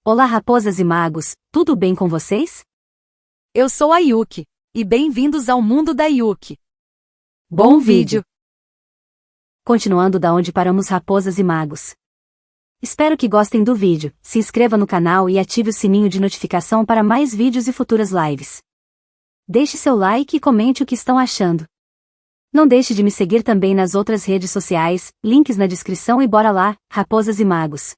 Olá raposas e magos, tudo bem com vocês? Eu sou a Yuki, e bem-vindos ao mundo da Yuki. Bom vídeo! Continuando da onde paramos raposas e magos. Espero que gostem do vídeo, se inscreva no canal e ative o sininho de notificação para mais vídeos e futuras lives. Deixe seu like e comente o que estão achando. Não deixe de me seguir também nas outras redes sociais, links na descrição e bora lá, raposas e magos.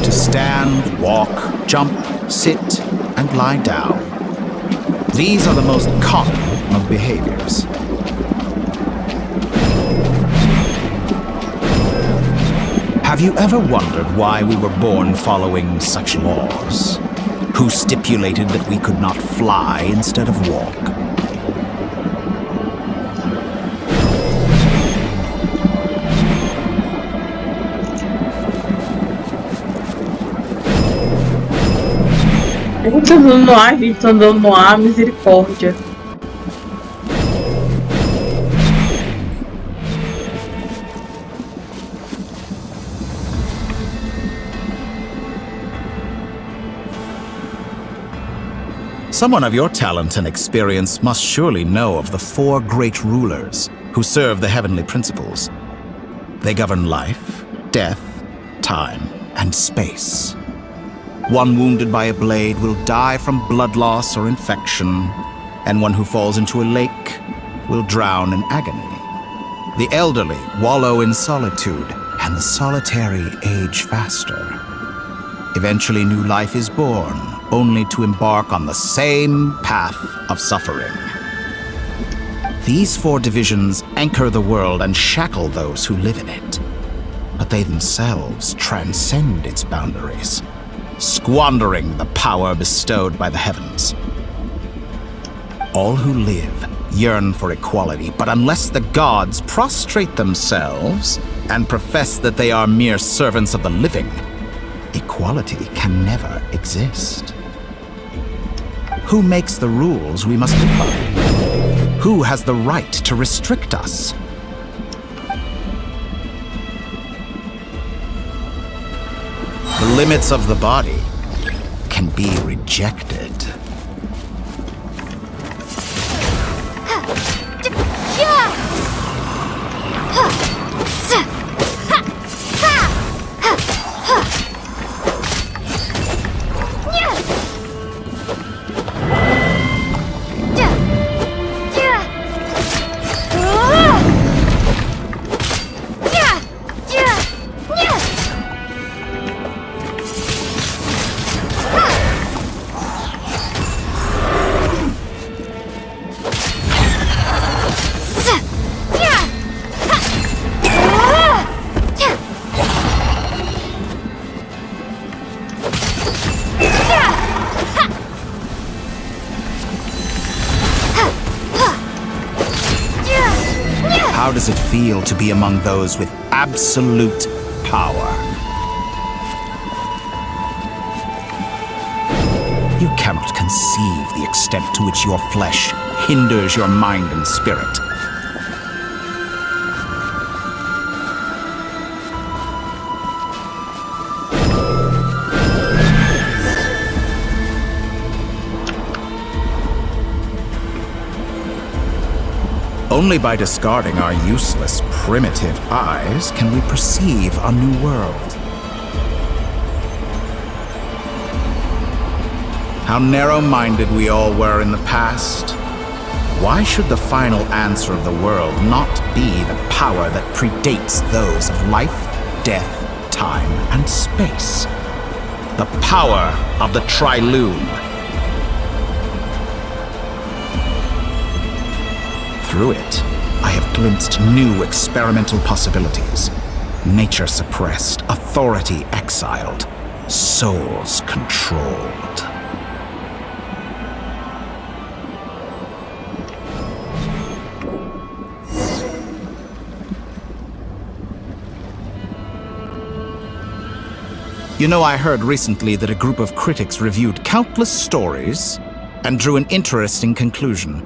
To stand, walk, jump, sit, and lie down. These are the most common of behaviors. Have you ever wondered why we were born following such laws? Who stipulated that we could not fly instead of walk? Eu tô andando no ar, gente, tô andando no ar, misericórdia. Someone of your talent and experience must surely know of the four great rulers who serve the heavenly principles. They govern life, death, time, and space. One wounded by a blade will die from blood loss or infection, and one who falls into a lake will drown in agony. The elderly wallow in solitude, and the solitary age faster. Eventually new life is born, only to embark on the same path of suffering. These four divisions anchor the world and shackle those who live in it, but they themselves transcend its boundaries, squandering the power bestowed by the heavens. All who live yearn for equality, but unless the gods prostrate themselves and profess that they are mere servants of the living, equality can never exist. Who makes the rules we must live by? Who has the right to restrict us? The limits of the body can be rejected. How does it feel to be among those with absolute power? You cannot conceive the extent to which your flesh hinders your mind and spirit. Only by discarding our useless, primitive eyes can we perceive a new world. How narrow-minded we all were in the past. Why should the final answer of the world not be the power that predates those of life, death, time, and space? The power of the Triloom. Through it, I have glimpsed new experimental possibilities. Nature suppressed, authority exiled, souls controlled. You know, I heard recently that a group of critics reviewed countless stories and drew an interesting conclusion.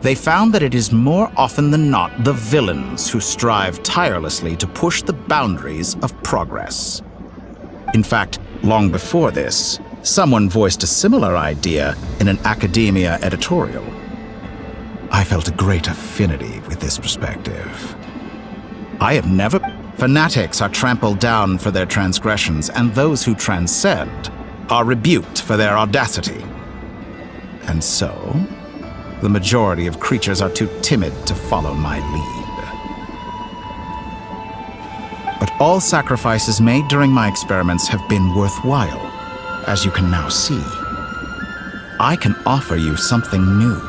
they found that it is more often than not the villains who strive tirelessly to push the boundaries of progress. In fact, long before this, someone voiced a similar idea in an academia editorial. I felt a great affinity with this perspective. I have never... Fanatics are trampled down for their transgressions, and those who transcend are rebuked for their audacity. And so, the majority of creatures are too timid to follow my lead. But all sacrifices made during my experiments have been worthwhile, as you can now see. I can offer you something new,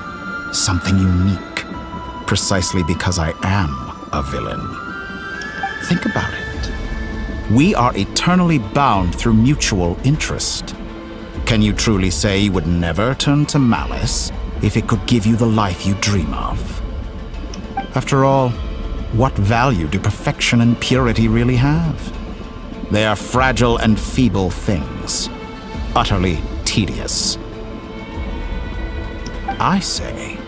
something unique, precisely because I am a villain. Think about it. We are eternally bound through mutual interest. Can you truly say you would never turn to malice if it could give you the life you dream of? After all, what value do perfection and purity really have? They are fragile and feeble things, utterly tedious. I say,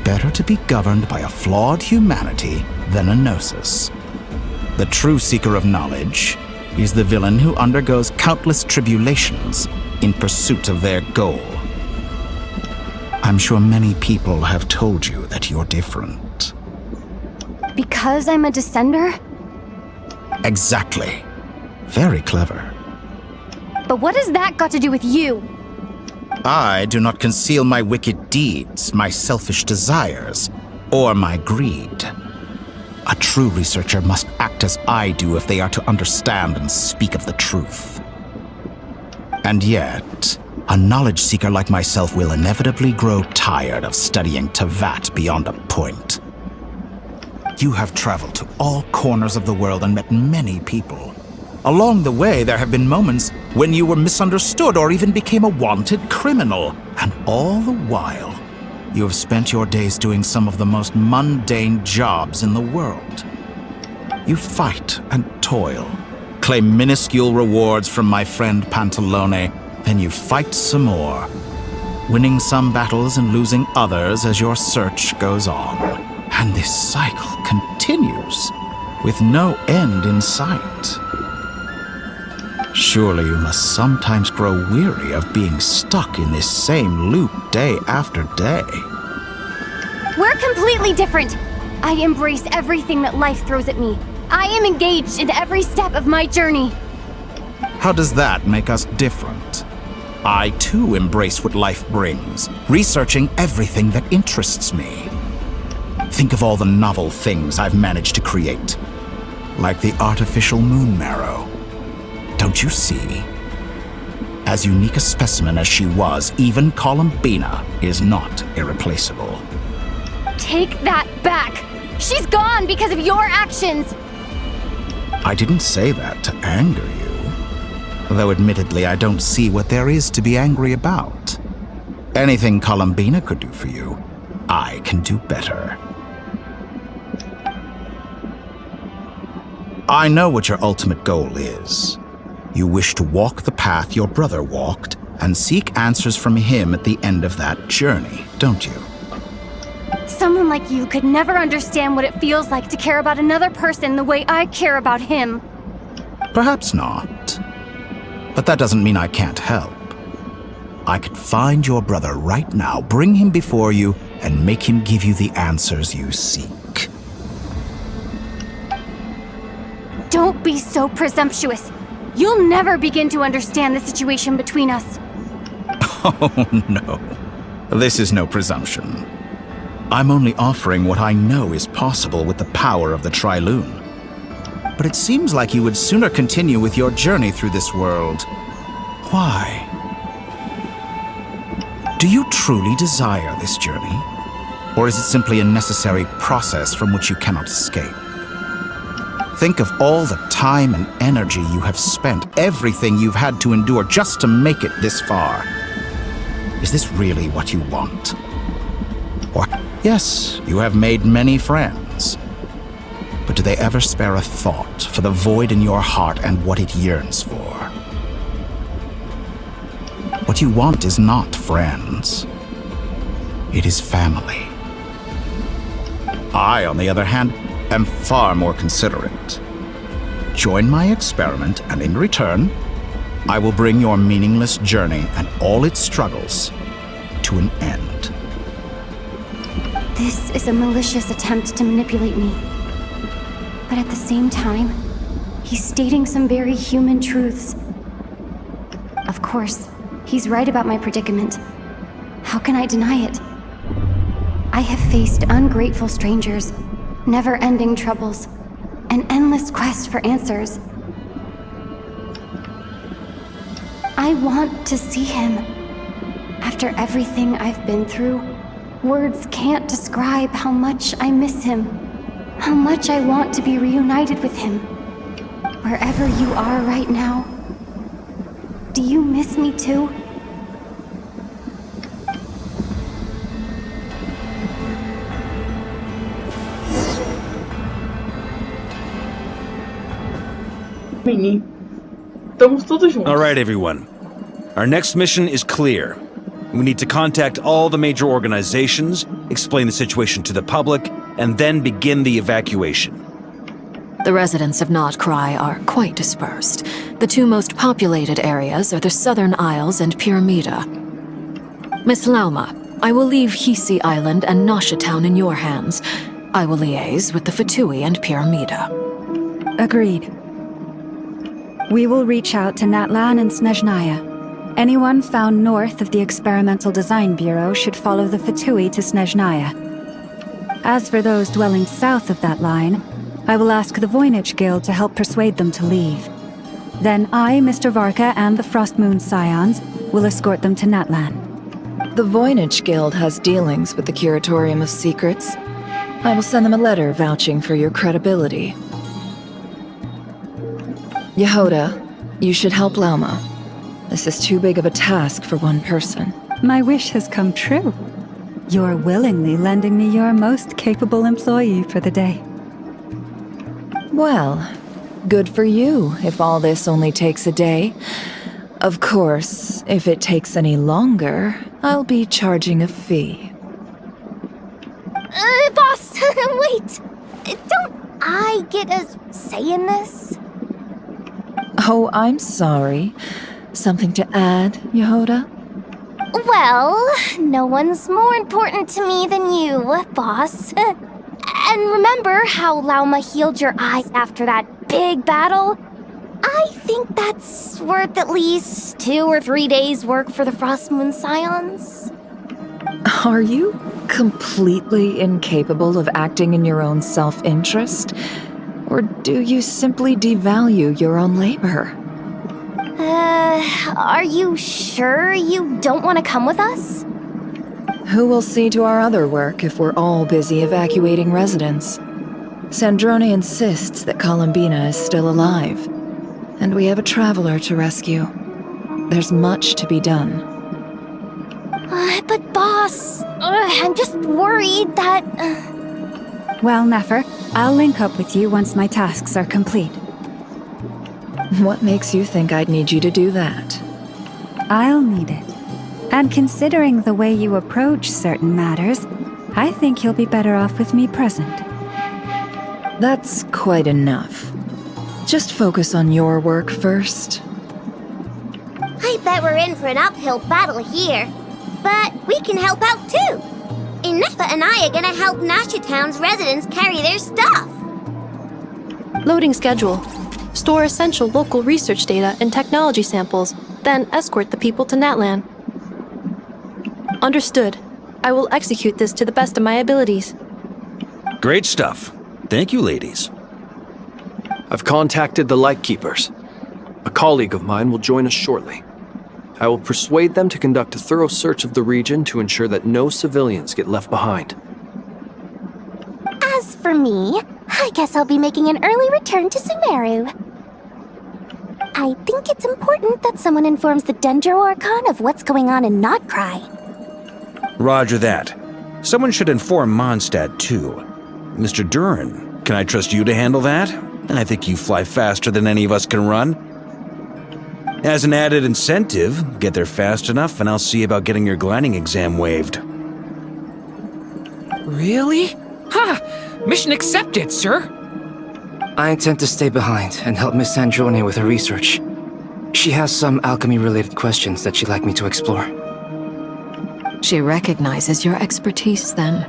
better to be governed by a flawed humanity than a gnosis. The true seeker of knowledge is the villain who undergoes countless tribulations in pursuit of their goal. I'm sure many people have told you that you're different. Because I'm a descender? Exactly. Very clever. But what has that got to do with you? I do not conceal my wicked deeds, my selfish desires, or my greed. A true researcher must act as I do if they are to understand and speak of the truth. And yet, a knowledge seeker like myself will inevitably grow tired of studying Tevat beyond a point. You have traveled to all corners of the world and met many people. Along the way, there have been moments when you were misunderstood or even became a wanted criminal. And all the while, you have spent your days doing some of the most mundane jobs in the world. You fight and toil, claim minuscule rewards from my friend Pantalone, then you fight some more, winning some battles and losing others as your search goes on. And this cycle continues, with no end in sight. Surely you must sometimes grow weary of being stuck in this same loop day after day. We're completely different. I embrace everything that life throws at me. I am engaged in every step of my journey. How does that make us different? I too embrace what life brings, researching everything that interests me. Think of all the novel things I've managed to create, like the artificial moon marrow. Don't you see? As unique a specimen as she was, even Columbina is not irreplaceable. Take that back! She's gone because of your actions! I didn't say that to anger you. Though admittedly, I don't see what there is to be angry about. Anything Columbina could do for you, I can do better. I know what your ultimate goal is. You wish to walk the path your brother walked and seek answers from him at the end of that journey, don't you? Someone like you could never understand what it feels like to care about another person the way I care about him. Perhaps not. But that doesn't mean I can't help. I could find your brother right now, bring him before you, and make him give you the answers you seek. Don't be so presumptuous. You'll never begin to understand the situation between us. Oh, no. This is no presumption. I'm only offering what I know is possible with the power of the Trilune. But it seems like you would sooner continue with your journey through this world. Why? Do you truly desire this journey? Or is it simply a necessary process from which you cannot escape? Think of all the time and energy you have spent, everything you've had to endure just to make it this far. Is this really what you want? Or, yes, you have made many friends. But do they ever spare a thought for the void in your heart and what it yearns for? What you want is not friends. It is family. I, on the other hand, am far more considerate. Join my experiment, and in return, I will bring your meaningless journey and all its struggles to an end. This is a malicious attempt to manipulate me. But at the same time, he's stating some very human truths. Of course, he's right about my predicament. How can I deny it? I have faced ungrateful strangers, never-ending troubles, an endless quest for answers. I want to see him. After everything I've been through, words can't describe how much I miss him, how much I want to be reunited with him. Wherever you are right now, do you miss me too? Lumine. Estamos todos juntos. All right, everyone. Our next mission is clear. We need to contact all the major organizations, explain the situation to the public, and then begin the evacuation. The residents of Not Cry are quite dispersed. The two most populated areas are the Southern Isles and Pyramida. Miss Lauma, I will leave Hisi Island and Nasha Town in your hands. I will liaise with the Fatui and Pyramida. Agreed. We will reach out to Natlan and Snezhnaya. Anyone found north of the Experimental Design Bureau should follow the Fatui to Snezhnaya. As for those dwelling south of that line, I will ask the Voynich Guild to help persuade them to leave. Then I, Mr. Varka, and the Frostmoon Scions will escort them to Natlan. The Voynich Guild has dealings with the Curatorium of Secrets. I will send them a letter vouching for your credibility. Yehoda, you should help Lauma. This is too big of a task for one person. My wish has come true. You're willingly lending me your most capable employee for the day. Well, good for you if all this only takes a day. Of course, if it takes any longer, I'll be charging a fee. Boss, wait! Don't I get a say in this? Oh, I'm sorry. Something to add, Yehoda? Well, no one's more important to me than you, boss. And remember how Lauma healed your eyes after that big battle? I think that's worth at least 2 or 3 days' work for the Frostmoon Scions. Are you completely incapable of acting in your own self-interest? Or do you simply devalue your own labor? Are you sure you don't want to come with us? Who will see to our other work if we're all busy evacuating residents? Sandrone insists that Columbina is still alive, and we have a traveler to rescue. There's much to be done. But boss, I'm just worried that... Well, Nefer, I'll link up with you once my tasks are complete. What makes you think I'd need you to do that? I'll need it. And considering the way you approach certain matters, I think you'll be better off with me present. That's quite enough. Just focus on your work first. I bet we're in for an uphill battle here. But we can help out too. Inefa and I are gonna help Nasha Town's residents carry their stuff. Loading schedule. Store essential local research data and technology samples, then escort the people to Natlan. Understood. I will execute this to the best of my abilities. Great stuff. Thank you, ladies. I've contacted the Lightkeepers. A colleague of mine will join us shortly. I will persuade them to conduct a thorough search of the region to ensure that no civilians get left behind. As for me, I guess I'll be making an early return to Sumeru. I think it's important that someone informs the Dendro Archon of what's going on in Not Cry. Roger that. Someone should inform Mondstadt, too. Mr. Duran, can I trust you to handle that? I think you fly faster than any of us can run. As an added incentive, get there fast enough and I'll see about getting your gliding exam waived. Really? Ha! Mission accepted, sir! I intend to stay behind and help Miss Androne with her research. She has some alchemy-related questions that she'd like me to explore. She recognizes your expertise, then.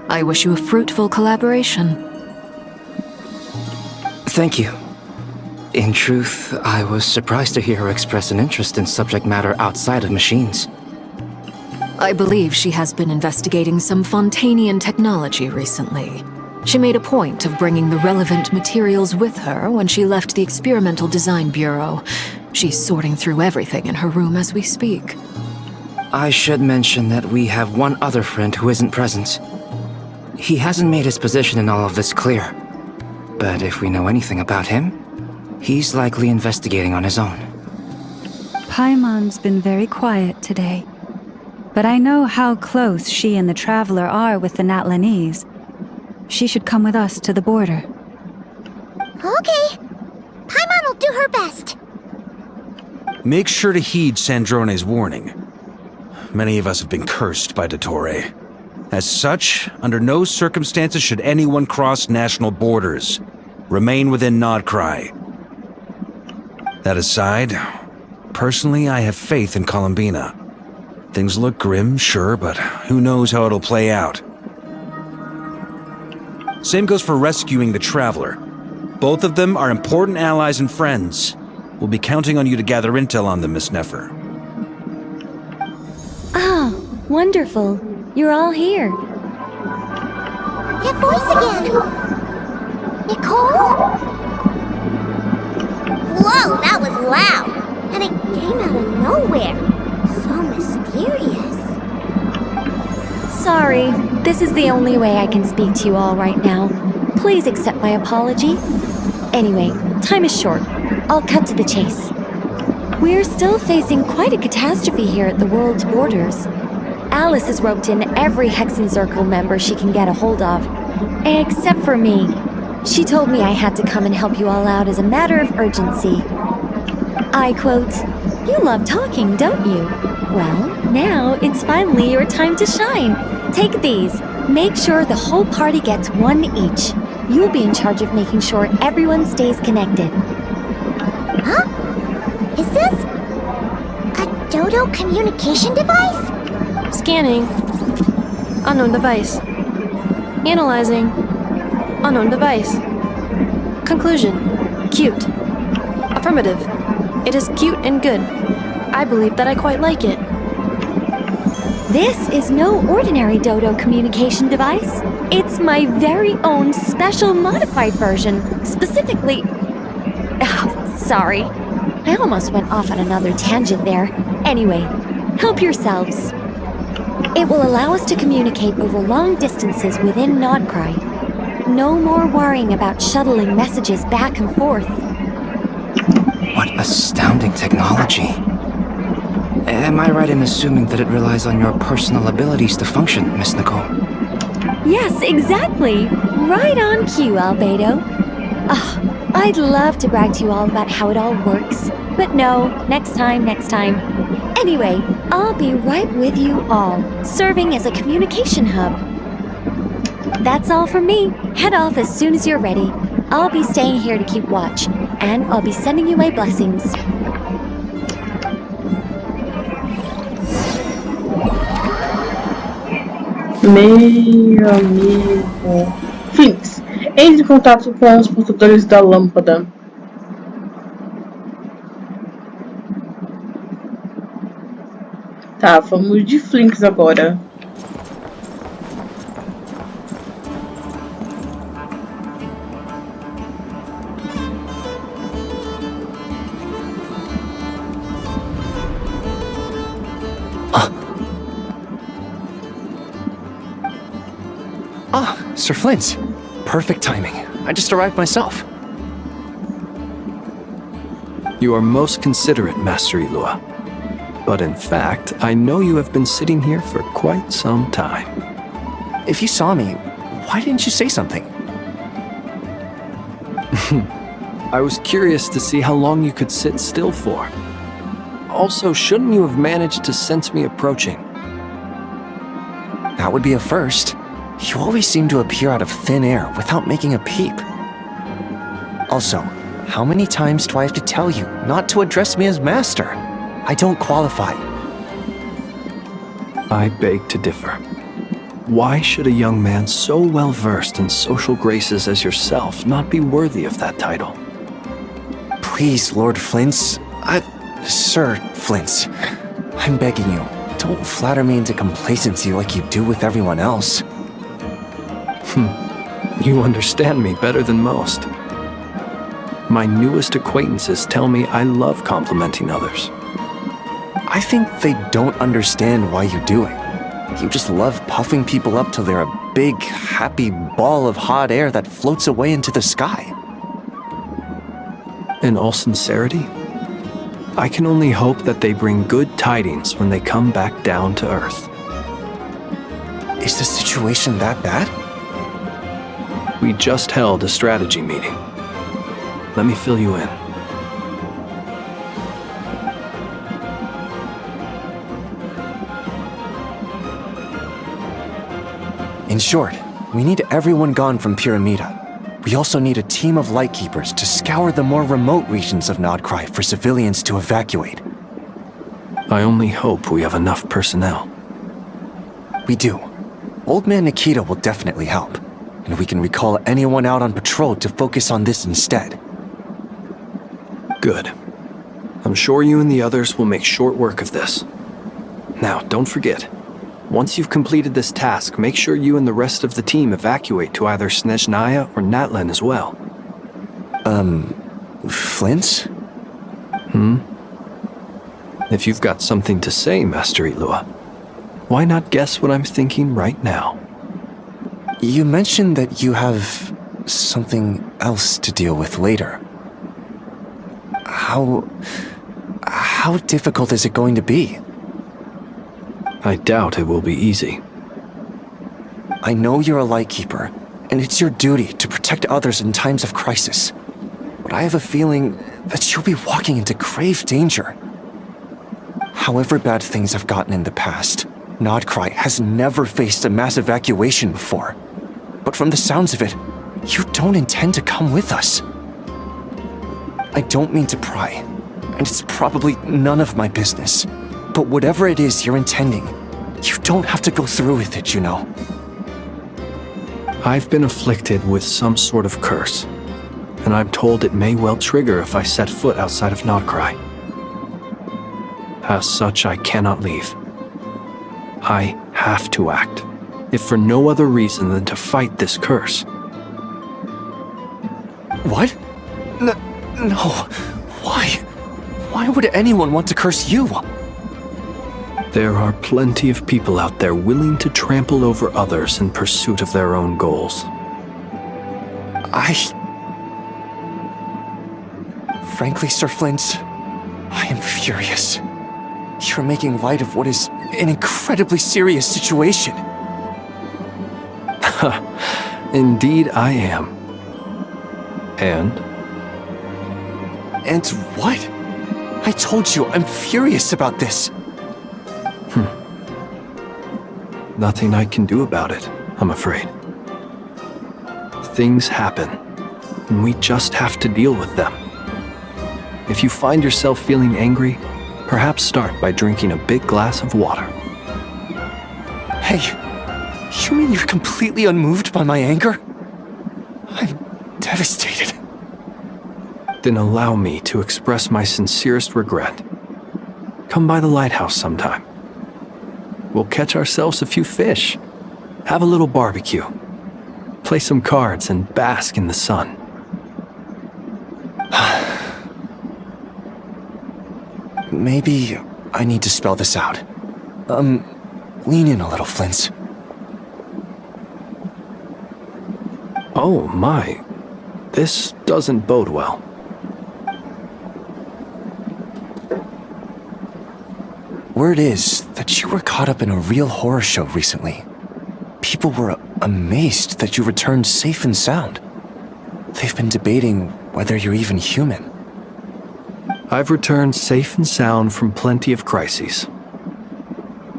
I wish you a fruitful collaboration. Thank you. In truth, I was surprised to hear her express an interest in subject matter outside of machines. I believe she has been investigating some Fontanian technology recently. She made a point of bringing the relevant materials with her when she left the Experimental Design Bureau. She's sorting through everything in her room as we speak. I should mention that we have one other friend who isn't present. He hasn't made his position in all of this clear. But if we know anything about him, he's likely investigating on his own. Paimon's been very quiet today. But I know how close she and the Traveler are with the Natlanese. She should come with us to the border. Okay. Paimon will do her best. Make sure to heed Sandrone's warning. Many of us have been cursed by Dottore. As such, under no circumstances should anyone cross national borders. Remain within Nodcry. That aside, personally I have faith in Columbina. Things look grim, sure, but who knows how it'll play out. Same goes for rescuing the Traveler. Both of them are important allies and friends. We'll be counting on you to gather intel on them, Miss Nefer. Ah, wonderful. You're all here. That voice again! Nicole? Whoa, that was loud! And it came out of nowhere. So mysterious. Sorry, this is the only way I can speak to you all right now. Please accept my apology. Anyway, time is short. I'll cut to the chase. We're still facing quite a catastrophe here at the world's borders. Alice has roped in every Hexen Circle member she can get a hold of. Except for me. She told me I had to come and help you all out as a matter of urgency. I quote, "You love talking, don't you? Well, now it's finally your time to shine. Take these. Make sure the whole party gets one each. You'll be in charge of making sure everyone stays connected." Huh? Is this a Dodo communication device? Scanning. Unknown device. Analyzing. Unknown device. Conclusion. Cute. Affirmative. It is cute and good. I believe that I quite like it. This is no ordinary Dodo communication device. It's my very own special modified version. Specifically... Oh, sorry. I almost went off on another tangent there. Anyway, help yourselves. It will allow us to communicate over long distances within Nodcry. No more worrying about shuttling messages back and forth. What astounding technology. Am I right in assuming that it relies on your personal abilities to function, Miss Nicole? Yes, exactly. Right on cue, Albedo. I'd love to brag to you all about how it all works. But no, next time. Anyway, I'll be right with you all, serving as a communication hub. That's all from me. Head off as soon as you're ready. I'll be staying here to keep watch, and I'll be sending you my blessings. Meu amigo. Flinks, entre em contato com os portadores da lâmpada. Tá, vamos de Flinks agora. Sir Flint. Perfect timing. I just arrived myself. You are most considerate, Master Ilua. But in fact, I know you have been sitting here for quite some time. If you saw me, why didn't you say something? I was curious to see how long you could sit still for. Also, shouldn't you have managed to sense me approaching? That would be a first. You always seem to appear out of thin air without making a peep. Also, how many times do I have to tell you not to address me as master? I don't qualify. I beg to differ. Why should a young man so well versed in social graces as yourself not be worthy of that title? Please, Lord Flint's... Sir Flint's. I'm begging you, don't flatter me into complacency like you do with everyone else. You understand me better than most. My newest acquaintances tell me I love complimenting others. I think they don't understand why you do it. You just love puffing people up till they're a big, happy ball of hot air that floats away into the sky. In all sincerity, I can only hope that they bring good tidings when they come back down to Earth. Is the situation that bad? We just held a strategy meeting. Let me fill you in. In short, we need everyone gone from Pyramida. We also need a team of lightkeepers to scour the more remote regions of Nodcry for civilians to evacuate. I only hope we have enough personnel. We do. Old Man Nikita will definitely help, and we can recall anyone out on patrol to focus on this instead. Good. I'm sure you and the others will make short work of this. Now, don't forget. Once you've completed this task, make sure you and the rest of the team evacuate to either Snezhnaya or Natlan as well. Flint? If you've got something to say, Master Ilua, why not guess what I'm thinking right now? You mentioned that you have something else to deal with later. How difficult is it going to be? I doubt it will be easy. I know you're a lightkeeper, and it's your duty to protect others in times of crisis. But I have a feeling that you'll be walking into grave danger. However bad things have gotten in the past, Nodcry has never faced a mass evacuation before. But from the sounds of it, you don't intend to come with us. I don't mean to pry, and it's probably none of my business. But whatever it is you're intending, you don't have to go through with it, you know. I've been afflicted with some sort of curse, and I'm told it may well trigger if I set foot outside of Nodcry. As such, I cannot leave. I have to act, if for no other reason than to fight this curse. What? No. Why? Why would anyone want to curse you? There are plenty of people out there willing to trample over others in pursuit of their own goals. Frankly, Sir Flint, I am furious. You're making light of what is an incredibly serious situation. Indeed I am. And what? I told you, I'm furious about this. Nothing I can do about it, I'm afraid. Things happen, and we just have to deal with them. If you find yourself feeling angry, perhaps start by drinking a big glass of water. Hey, you mean you're completely unmoved by my anger? I'm devastated. Then allow me to express my sincerest regret. Come by the lighthouse sometime. We'll catch ourselves a few fish, have a little barbecue, play some cards, and bask in the sun. Maybe I need to spell this out. Lean in a little, Flint. Oh my, this doesn't bode well. Word is that you were caught up in a real horror show recently. People were amazed that you returned safe and sound. They've been debating whether you're even human. I've returned safe and sound from plenty of crises.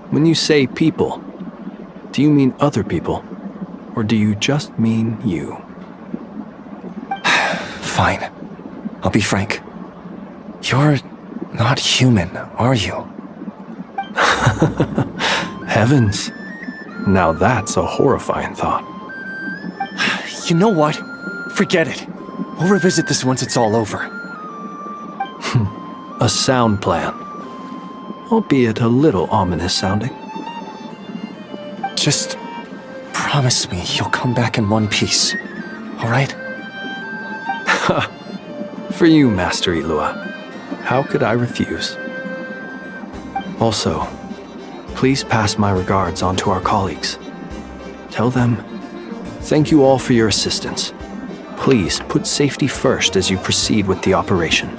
When you say people, do you mean other people? Or do you just mean you? Fine. I'll be frank. You're not human, are you? Heavens. Now that's a horrifying thought. You know what? Forget it. We'll revisit this once it's all over. A sound plan. Albeit a little ominous sounding. Just promise me you'll come back in one piece, alright? For you, Master Ilua. How could I refuse? Also, please pass my regards on to our colleagues. Tell them, thank you all for your assistance. Please put safety first as you proceed with the operation.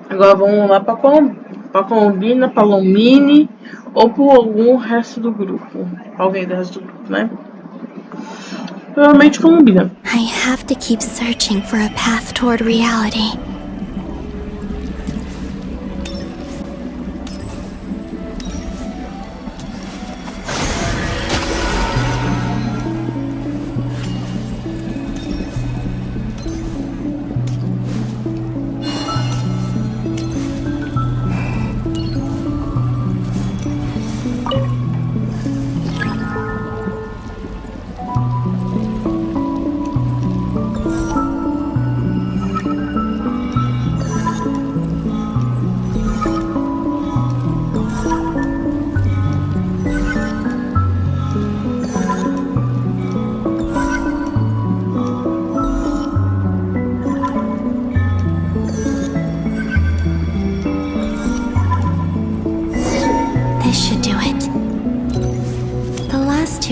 Agora vamos lá para Combina, para Lumine ou para algum resto do grupo. Alguém do resto do grupo, né? Provavelmente Combina. I have to keep searching for a path toward reality.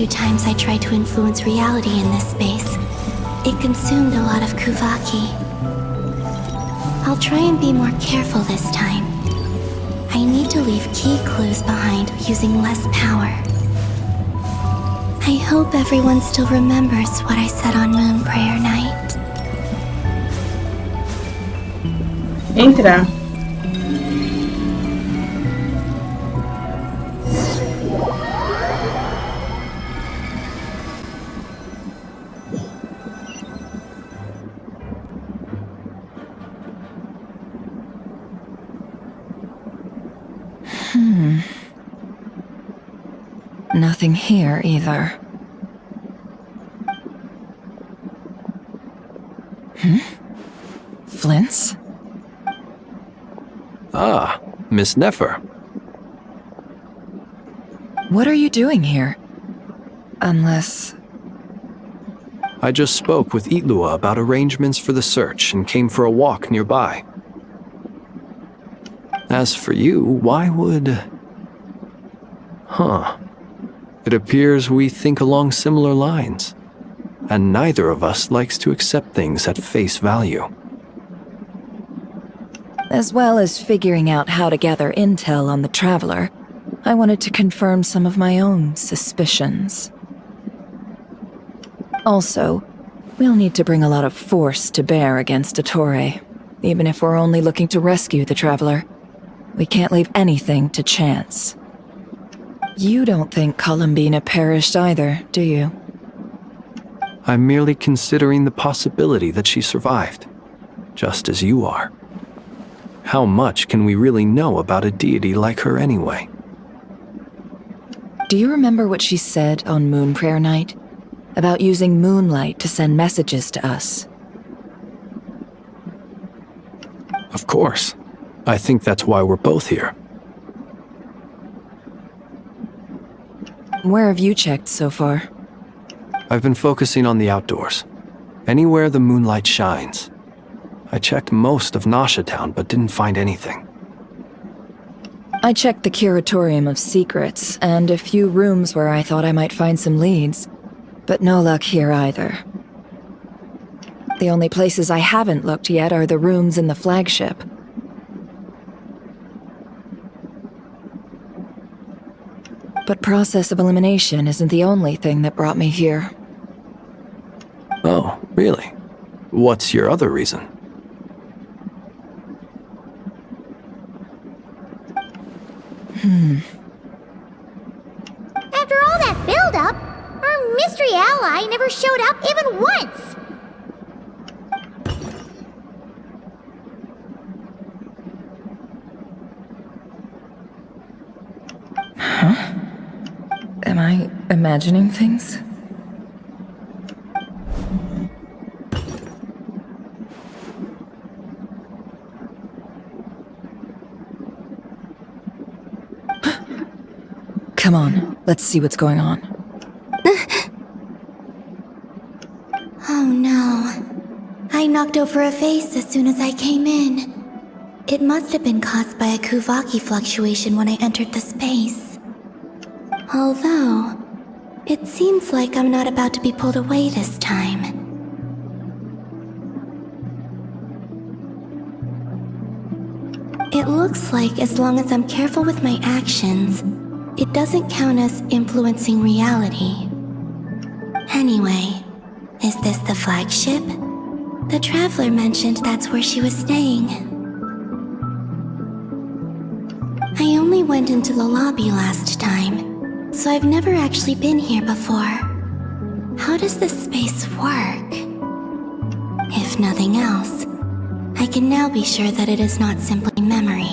Times I tried to influence reality in this space. It consumed a lot of Kuvaki. I'll try and be more careful this time. I need to leave key clues behind using less power. I hope everyone still remembers what I said on Moon Prayer Night. Entrar. Nothing here either. Flints? Ah, Miss Nefer. What are you doing here? Unless... I just spoke with Ilua about arrangements for the search and came for a walk nearby. As for you, why would... It appears we think along similar lines, and neither of us likes to accept things at face value. As well as figuring out how to gather intel on the Traveler, I wanted to confirm some of my own suspicions. Also, we'll need to bring a lot of force to bear against Ettore, even if we're only looking to rescue the Traveler. We can't leave anything to chance. You don't think Columbina perished either, do you? I'm merely considering the possibility that she survived, just as you are. How much can we really know about a deity like her anyway? Do you remember what she said on Moon Prayer Night? About using moonlight to send messages to us? Of course. I think that's why we're both here. Where have you checked so far? I've been focusing on the outdoors. Anywhere the moonlight shines. I checked most of Nasha Town, but didn't find anything. I checked the Curatorium of Secrets, and a few rooms where I thought I might find some leads. But no luck here either. The only places I haven't looked yet are the rooms in the flagship. But process of elimination isn't the only thing that brought me here. Oh, really? What's your other reason? After all that build-up, our mystery ally never showed up even once! Huh? Am I imagining things? Come on, let's see what's going on. Oh no. I knocked over a vase as soon as I came in. It must have been caused by a Kuvaki fluctuation when I entered the space. Although, it seems like I'm not about to be pulled away this time. It looks like as long as I'm careful with my actions, it doesn't count as influencing reality. Anyway, is this the flagship? The Traveler mentioned that's where she was staying. I only went into the lobby last time, so I've never actually been here before. How does this space work? If nothing else, I can now be sure that it is not simply memory.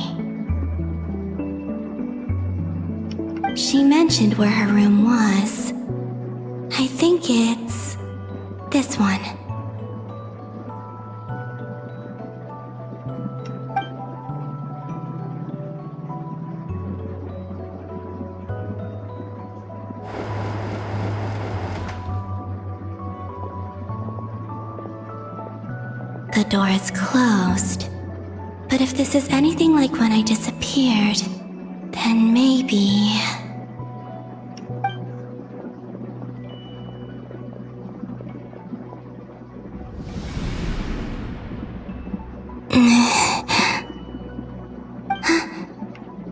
She mentioned where her room was. I think it's this one. The door is closed. But if this is anything like when I disappeared, then maybe...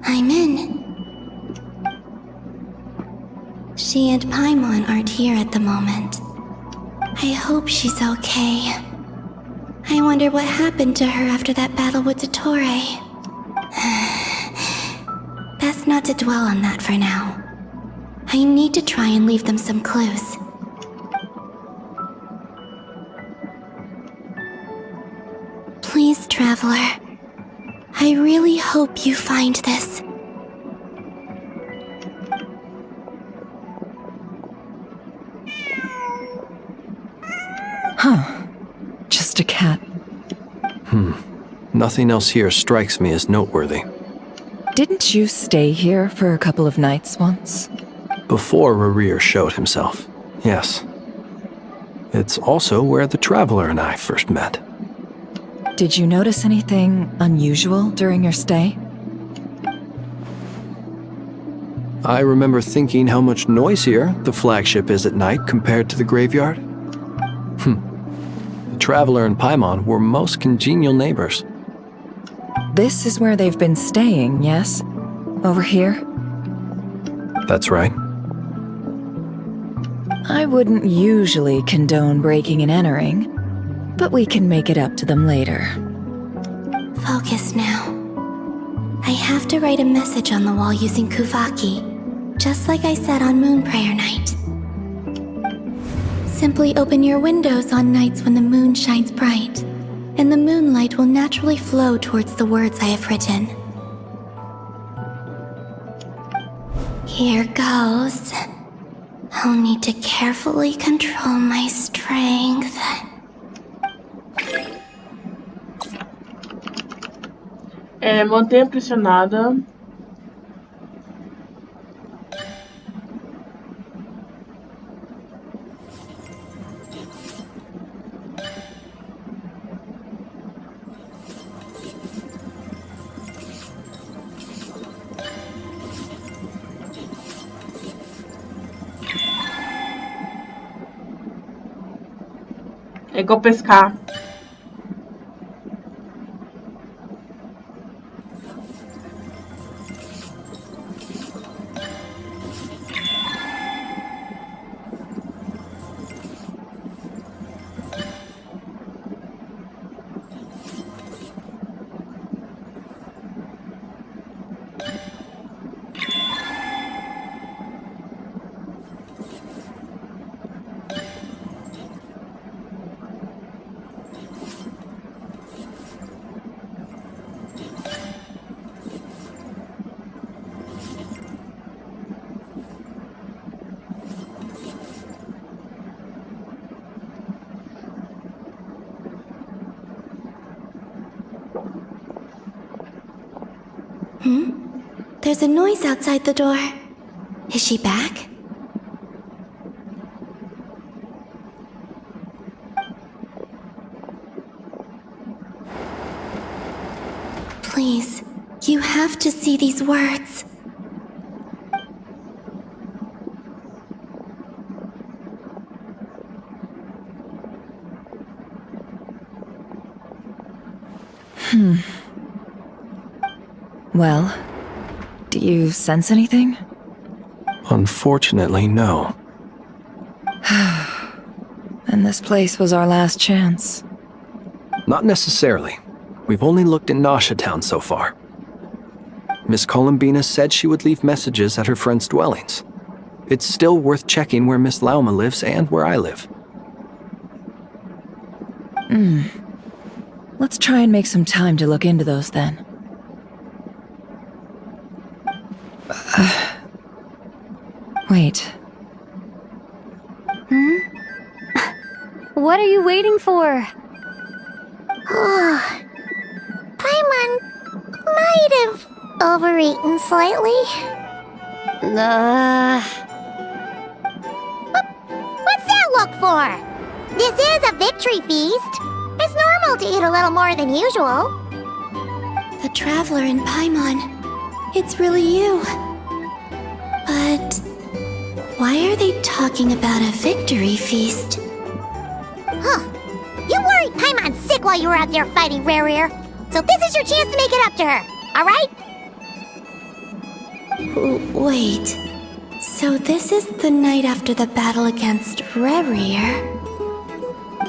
I'm in. She and Paimon aren't here at the moment. I hope she's okay. I wonder what happened to her after that battle with Dottore. Best not to dwell on that for now. I need to try and leave them some clues. Please, Traveler. I really hope you find this. Huh. Just a cat. Nothing else here strikes me as noteworthy. Didn't you stay here for a couple of nights once? Before Rerir showed himself, yes. It's also where the Traveler and I first met. Did you notice anything unusual during your stay? I remember thinking how much noisier the flagship is at night compared to the graveyard. The Traveler and Paimon were most congenial neighbors. This is where they've been staying, yes? Over here? That's right. I wouldn't usually condone breaking and entering, but we can make it up to them later. Focus now. I have to write a message on the wall using Kuvaki, just like I said on Moon Prayer Night. Simply open your windows on nights when the moon shines bright, and the moonlight will naturally flow towards the words I have written. Here goes. I'll need to carefully control my strength. Mantenha pressionada. É igual pescar. There's a noise outside the door. Is she back? Please, you have to see these words. Well, do you sense anything? Unfortunately, no. And this place was our last chance. Not necessarily. We've only looked in Nasha Town so far. Miss Columbina said she would leave messages at her friends' dwellings. It's still worth checking where Miss Lauma lives and where I live. Let's try and make some time to look into those then. Wait. What are you waiting for? Paimon might have overeaten slightly. What's that look for? This is a victory feast. It's normal to eat a little more than usual. The traveler in Paimon. It's really you. But why are they talking about a victory feast? You worried Paimon's sick while you were out there fighting Rare, so this is your chance to make it up to her, alright? Wait, so this is the night after the battle against Rare?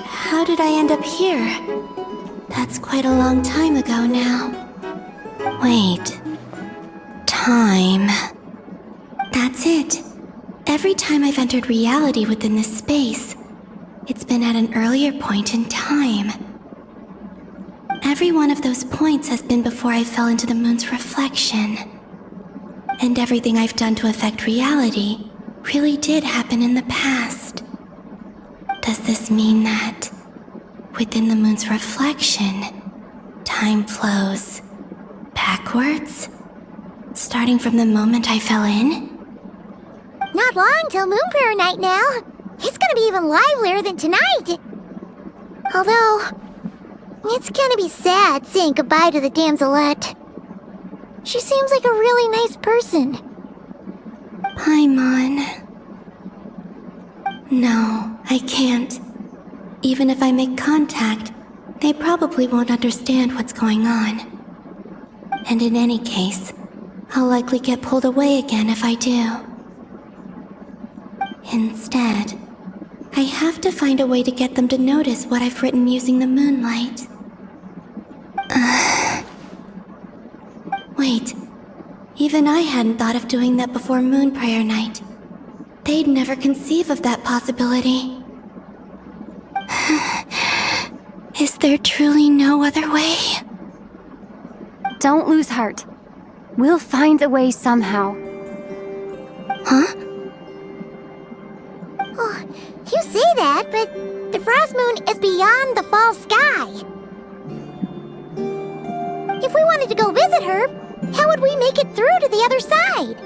How did I end up here? That's quite a long time ago now. Wait. Time. That's it. Every time I've entered reality within this space, it's been at an earlier point in time. Every one of those points has been before I fell into the moon's reflection. And everything I've done to affect reality really did happen in the past. Does this mean that, within the moon's reflection, time flows backwards? Starting from the moment I fell in? Not long till Moon Prayer Night now. It's gonna be even livelier than tonight. Although, it's gonna be sad saying goodbye to the damselette. She seems like a really nice person. Paimon. No, I can't. Even if I make contact, they probably won't understand what's going on. And in any case, I'll likely get pulled away again if I do. Instead, I have to find a way to get them to notice what I've written using the moonlight. Wait, even I hadn't thought of doing that before Moon Prayer Night. They'd never conceive of that possibility. Is there truly no other way? Don't lose heart. We'll find a way somehow. Huh? Oh, you say that, but the frost moon is beyond the fall sky. If we wanted to go visit her, how would we make it through to the other side?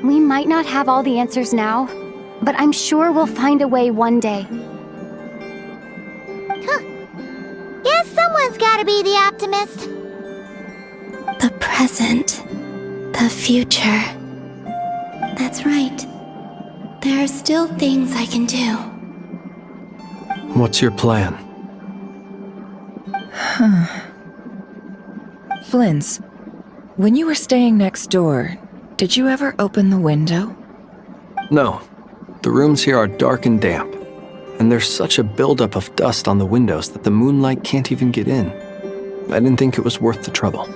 We might not have all the answers now, but I'm sure we'll find a way one day. Guess someone's gotta be the optimist. The present. The future. That's right. There are still things I can do. What's your plan? Flins, when you were staying next door, did you ever open the window? No. The rooms here are dark and damp, and there's such a buildup of dust on the windows that the moonlight can't even get in. I didn't think it was worth the trouble.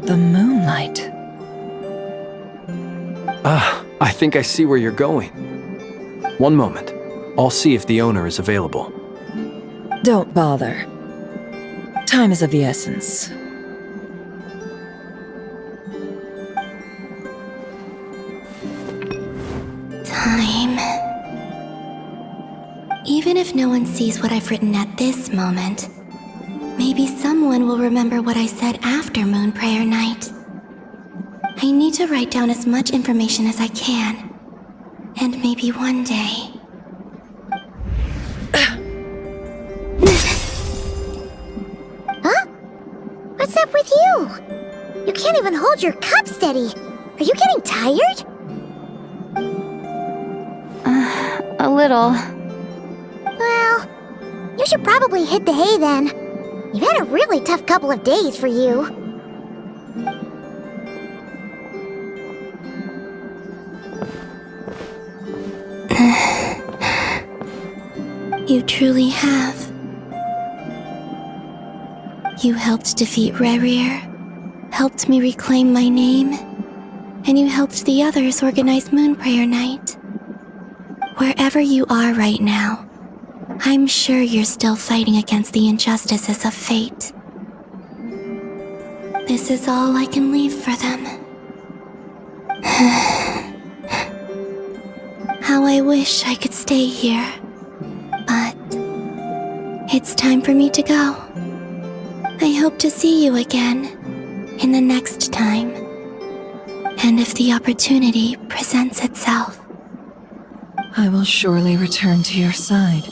The moonlight. I think I see where you're going. One moment. I'll see if the owner is available. Don't bother. Time is of the essence. Time. Even if no one sees what I've written at this moment, Maybe someone will remember what I said after Moon Prayer Night. I need to write down as much information as I can. And maybe one day... Huh? What's up with you? You can't even hold your cup steady. Are you getting tired? A little. Well, you should probably hit the hay then. You've had a really tough couple of days for you. You truly have. You helped defeat Rerir, helped me reclaim my name, and you helped the others organize Moon Prayer Night. Wherever you are right now, I'm sure you're still fighting against the injustices of fate. This is all I can leave for them. How I wish I could stay here. But it's time for me to go. I hope to see you again in the next time. And if the opportunity presents itself. I will surely return to your side.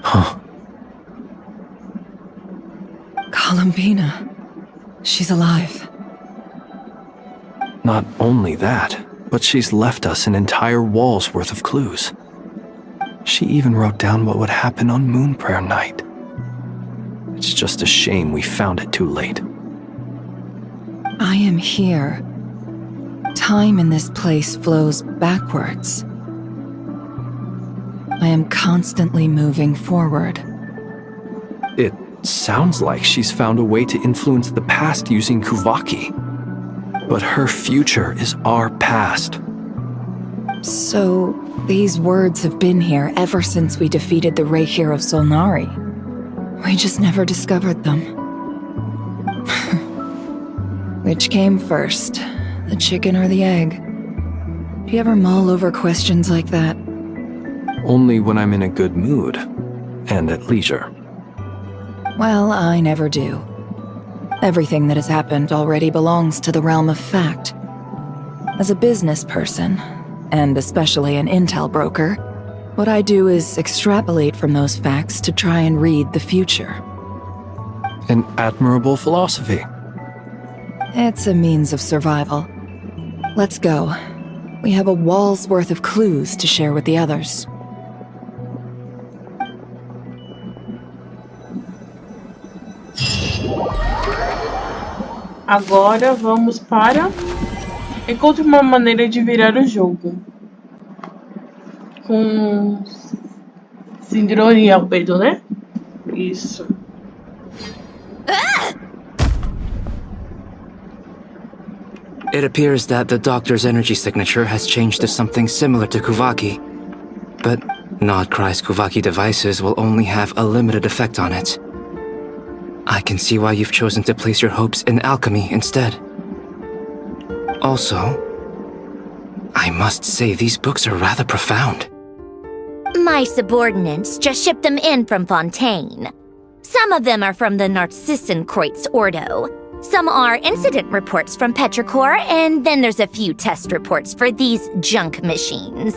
Huh. Columbina. She's alive. Not only that, but she's left us an entire wall's worth of clues. She even wrote down what would happen on Moon Prayer Night. It's just a shame we found it too late. I am here. Time in this place flows backwards. I am constantly moving forward. It sounds like she's found a way to influence the past using Kuvaki. But her future is our past. So, these words have been here ever since we defeated the Reikir of Solnari. We just never discovered them. Which came first, the chicken or the egg? Do you ever mull over questions like that? Only when I'm in a good mood, and at leisure. Well, I never do. Everything that has happened already belongs to the realm of fact. As a business person, and especially an intel broker, what I do is extrapolate from those facts to try and read the future. An admirable philosophy. It's a means of survival. Let's go. We have a wall's worth of clues to share with the others. Agora vamos para... Encontre uma maneira de virar o jogo. Com... Síndrome e Albedo, né? Isso. It appears that the doctor's energy signature has changed to something similar to Kuvaki. But Nodcry's Kuvaki devices will only have a limited effect on it. I can see why you've chosen to place your hopes in alchemy instead. Also, I must say these books are rather profound. My subordinates just shipped them in from Fontaine. Some of them are from the Narcissenkreuz Ordo. Some are incident reports from Petrichor, and then there's a few test reports for these junk machines.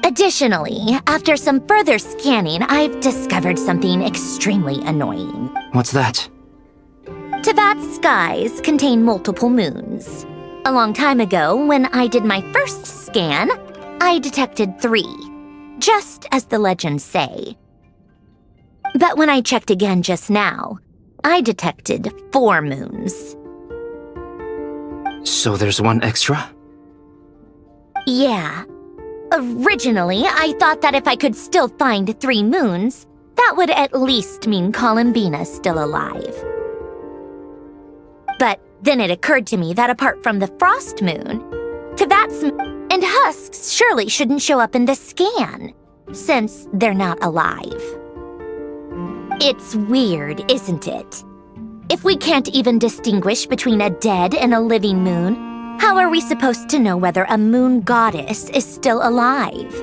Additionally, after some further scanning, I've discovered something extremely annoying. What's that? Teyvat's skies contain multiple moons. A long time ago, when I did my first scan, I detected 3, just as the legends say. But when I checked again just now, I detected 4 moons. So there's one extra? Yeah. Originally, I thought that if I could still find 3 moons, that would at least mean Columbina's still alive. But then it occurred to me that apart from the frost moon, Teyvat's and husks surely shouldn't show up in the scan, since they're not alive. It's weird, isn't it? If we can't even distinguish between a dead and a living moon, how are we supposed to know whether a moon goddess is still alive?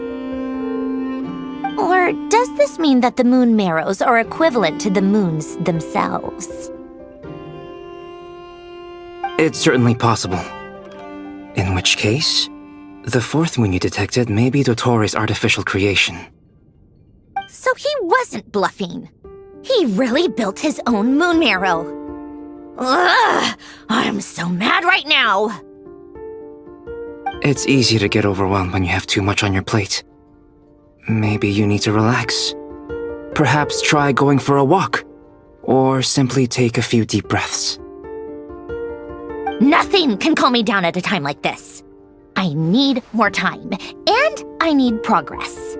Or does this mean that the moon marrows are equivalent to the moons themselves? It's certainly possible. In which case, the fourth moon you detected may be Dottore artificial creation. So he wasn't bluffing. He really built his own moon marrow. Ugh! I'm so mad right now! It's easy to get overwhelmed when you have too much on your plate. Maybe you need to relax. Perhaps try going for a walk. Or simply take a few deep breaths. Nothing can calm me down at a time like this. I need more time, and I need progress.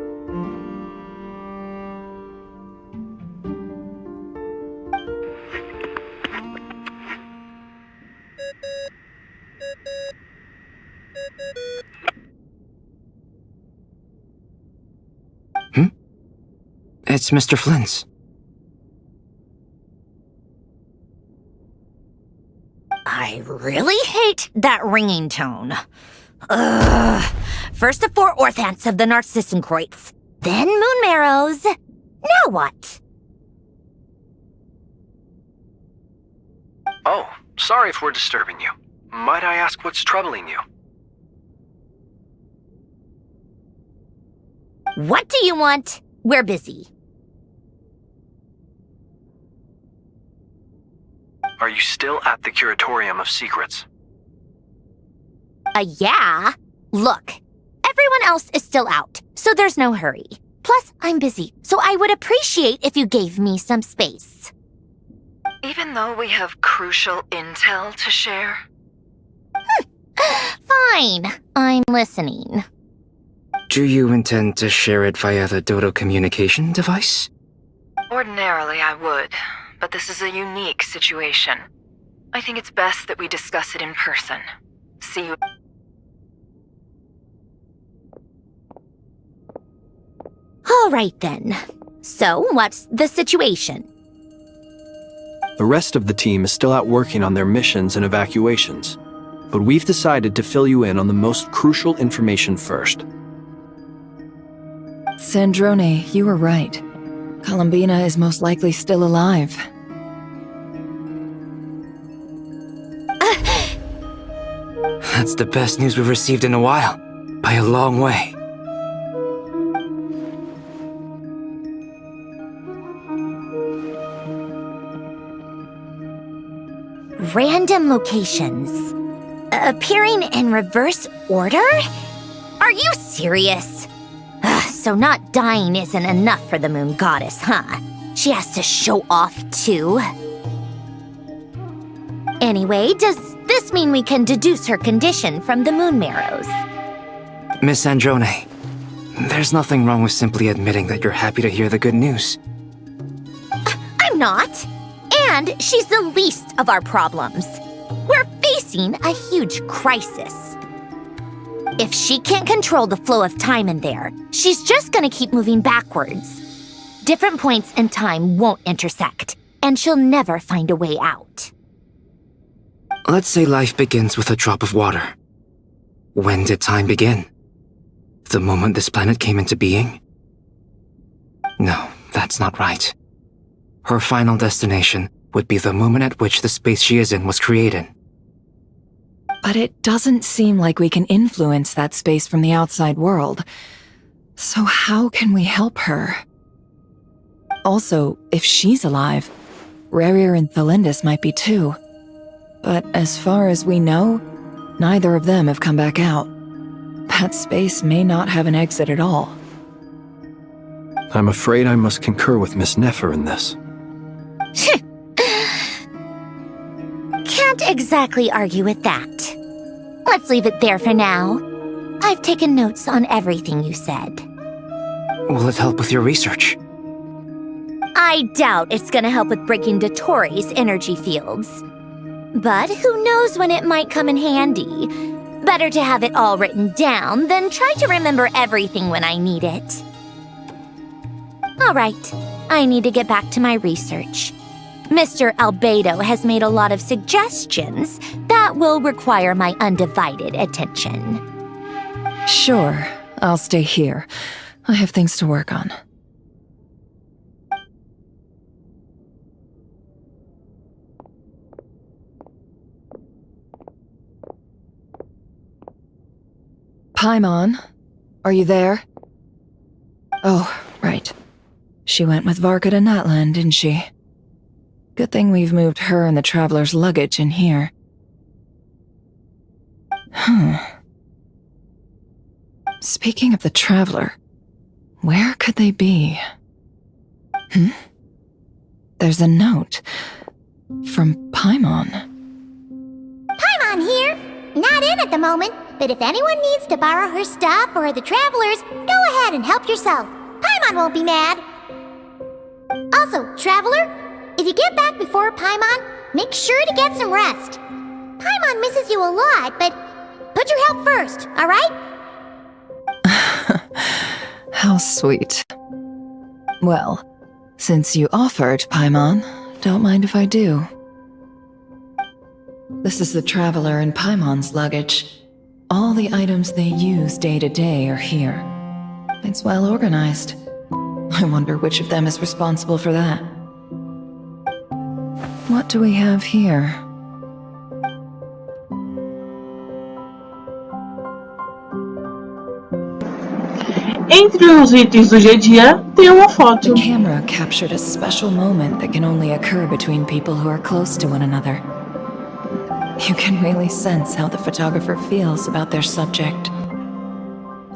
It's Mr. Flynn's. I really hate that ringing tone. Ugh. First the 4 orthants of the Narcissenkreuz, then moon marrows. Now what? Oh, sorry if we're disturbing you. Might I ask what's troubling you? What do you want? We're busy. Are you still at the Curatorium of Secrets? Yeah. Look, everyone else is still out, so there's no hurry. Plus, I'm busy, so I would appreciate if you gave me some space. Even though we have crucial intel to share? Fine, I'm listening. Do you intend to share it via the Dodo communication device? Ordinarily I would, but this is a unique situation. I think it's best that we discuss it in person. See you. All right then. So, what's the situation? The rest of the team is still out working on their missions and evacuations, but we've decided to fill you in on the most crucial information first. Sandrone, you were right. Columbina is most likely still alive. That's the best news we've received in a while, by a long way. Random locations. Appearing in reverse order? Are you serious? So not dying isn't enough for the moon goddess, huh? She has to show off too. Anyway, does this mean we can deduce her condition from the moon marrows? Miss Sandrone, there's nothing wrong with simply admitting that you're happy to hear the good news. I'm not. And she's the least of our problems. We're facing a huge crisis. If she can't control the flow of time in there, she's just gonna keep moving backwards. Different points in time won't intersect, and she'll never find a way out. Let's say life begins with a drop of water. When did time begin? The moment this planet came into being? No, that's not right. Her final destination would be the moment at which the space she is in was created. But it doesn't seem like we can influence that space from the outside world. So how can we help her? Also, if she's alive, Rerir and Thalindis might be too. But as far as we know, neither of them have come back out. That space may not have an exit at all. I'm afraid I must concur with Miss Nefer in this. Can't exactly argue with that. Let's leave it there for now. I've taken notes on everything you said. Will it help with your research? I doubt it's gonna help with breaking Dottori's energy fields. But who knows when it might come in handy. Better to have it all written down than try to remember everything when I need it. All right, I need to get back to my research. Mr. Albedo has made a lot of suggestions that will require my undivided attention. Sure, I'll stay here. I have things to work on. Paimon, are you there? Oh, right. She went with Varka to Natlan, didn't she? Good thing we've moved her and the Traveler's luggage in here. Speaking of the Traveler, where could they be? There's a note from Paimon. Paimon here! Not in at the moment, but if anyone needs to borrow her stuff or the Travelers, go ahead and help yourself. Paimon won't be mad. Also, Traveler, if you get back before Paimon, make sure to get some rest. Paimon misses you a lot, but put your health first, alright? How sweet. Well, since you offered, Paimon, don't mind if I do. This is the Traveler and Paimon's luggage. All the items they use day to day are here. It's well organized. I wonder which of them is responsible for that. What do we have here? Entre os itens do dia a dia, tem uma foto. The camera captured a special moment that can only occur between people who are close to one another. You can really sense how the photographer feels about their subject.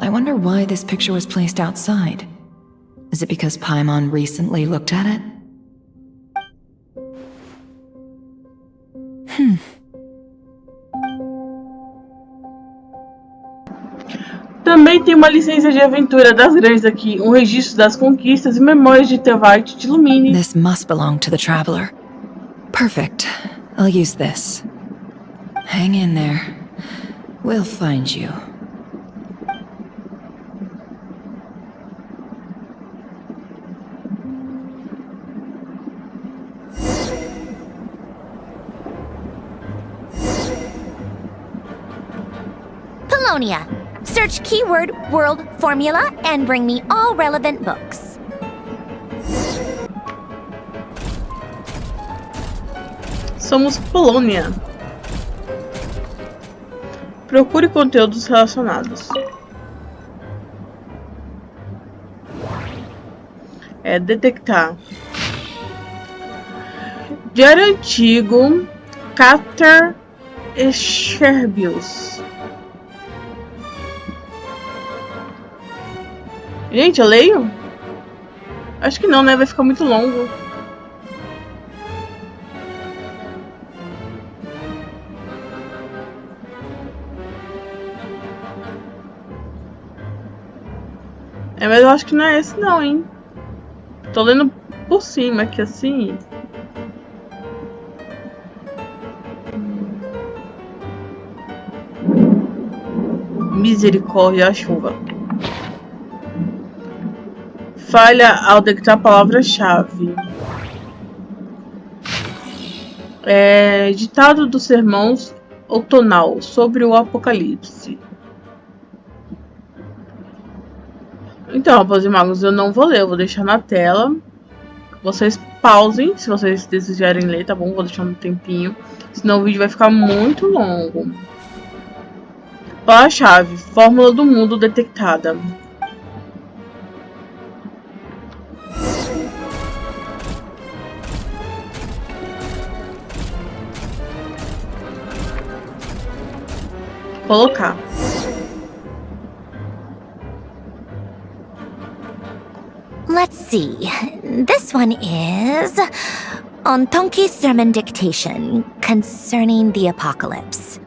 I wonder why this picture was placed outside. Is it because Paimon recently looked at it? Também tem uma licença de aventura das grandes aqui, um registro das conquistas e memórias de Parte de Lumine. This must belong to the Traveler. Perfect. I'll use this. Hang in there. We'll find you. Polonia. Search keyword world formula and bring me all relevant books. Somos Polônia. Procure conteúdos relacionados. Detectar. Diário antigo. Cater Scherbius. Gente, eu leio? Acho que não, né? Vai ficar muito longo. Mas eu acho que não é esse não, hein? Tô lendo por cima aqui, assim. Misericórdia, a chuva. Falha ao detectar a palavra-chave. Ditado dos sermãos outonal sobre o apocalipse. Então, rapaziada e magos, eu não vou ler, eu vou deixar na tela. Vocês pausem se vocês desejarem ler, tá bom? Vou deixar um tempinho, senão o vídeo vai ficar muito longo. Palavra-chave, fórmula do mundo detectada. Colocar. Let's see. This one is on Tonki's sermon dictation concerning the apocalypse.